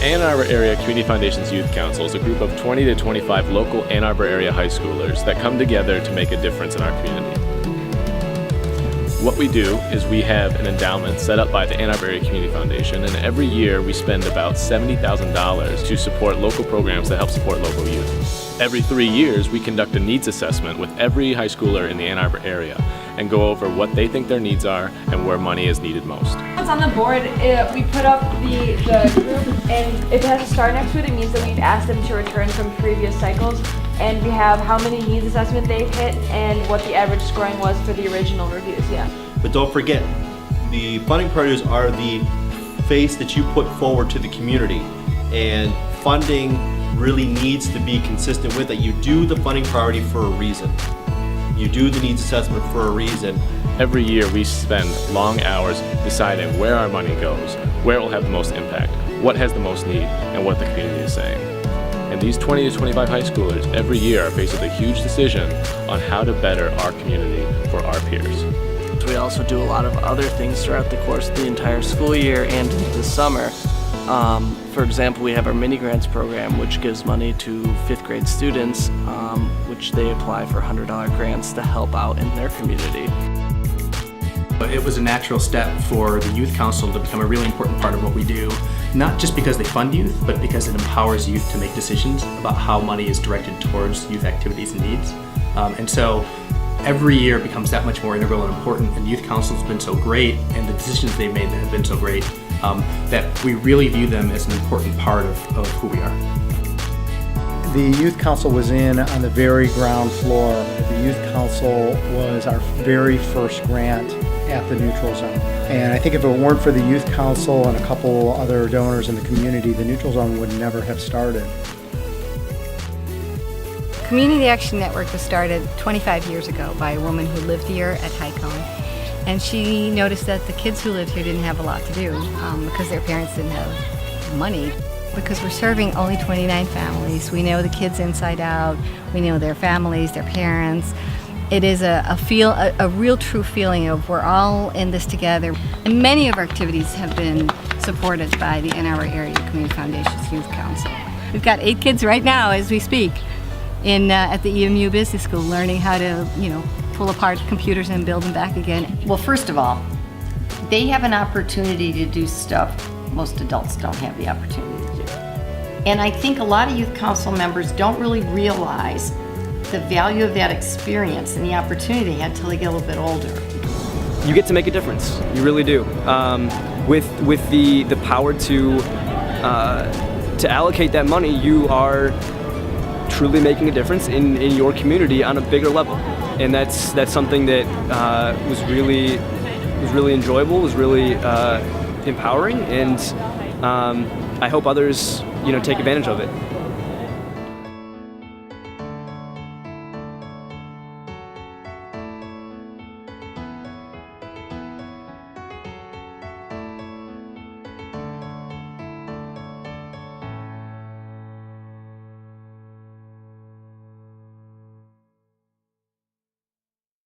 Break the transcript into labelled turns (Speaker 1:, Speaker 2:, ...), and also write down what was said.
Speaker 1: Ann Arbor Area Community Foundation's Youth Council is a group of 20 to 25 local Ann Arbor area high schoolers that come together to make a difference in our community. What we do is we have an endowment set up by the Ann Arbor Area Community Foundation, and every year we spend about $70,000 to support local programs that help support local youth. Every 3 years we conduct a needs assessment with every high schooler in the Ann Arbor area and go over what they think their needs are and where money is needed most.
Speaker 2: What's on the board, we put up the group, and if it has a star next to it, it means that we've asked them to return from previous cycles, and we have how many needs assessment they've hit and what the average scoring was for the original reviews, yeah.
Speaker 3: But don't forget, the funding priorities are the face that you put forward to the community, and funding really needs to be consistent with that. You do the funding priority for a reason. You do the needs assessment for a reason.
Speaker 1: Every year we spend long hours deciding where our money goes, where it will have the most impact, what has the most need, and what the community is saying. And these 20 to 25 high schoolers every year are faced with a huge decision on how to better our community for our peers.
Speaker 4: We also do a lot of other things throughout the course of the entire school year and into the summer. For example, we have our mini grants program, which gives money to 5th grade students, which they apply for $100 grants to help out in their community.
Speaker 5: It was a natural step for the Youth Council to become a really important part of what we do, not just because they fund youth, but because it empowers youth to make decisions about how money is directed towards youth activities and needs. And so every year becomes that much more integral and important, and Youth Council's been so great, and the decisions they've made have been so great, that we really view them as an important part of who we are.
Speaker 6: The Youth Council was in on the very ground floor. The Youth Council was our very first grant at the neutral zone. And I think if it weren't for the Youth Council and a couple other donors in the community, the neutral zone would never have started.
Speaker 7: Community Action Network was started 25 years ago by a woman who lived here at Highcombe. And she noticed that the kids who lived here didn't have a lot to do because their parents didn't have money. Because we're serving only 29 families, we know the kids inside out, we know their families, their parents. It is a real true feeling of we're all in this together. And many of our activities have been supported by the Ann Arbor Area Community Foundation's Youth Council. We've got 8 kids right now as we speak at the EMU Business School learning how to, pull apart computers and build them back again.
Speaker 8: Well, first of all, they have an opportunity to do stuff most adults don't have the opportunity to do. And I think a lot of youth council members don't really realize the value of that experience and the opportunity they had until they get a little bit older.
Speaker 9: You get to make a difference, you really do. With the power to allocate that money, you are truly making a difference in your community on a bigger level. And that's something that was really enjoyable, was really empowering, and I hope others take advantage of it.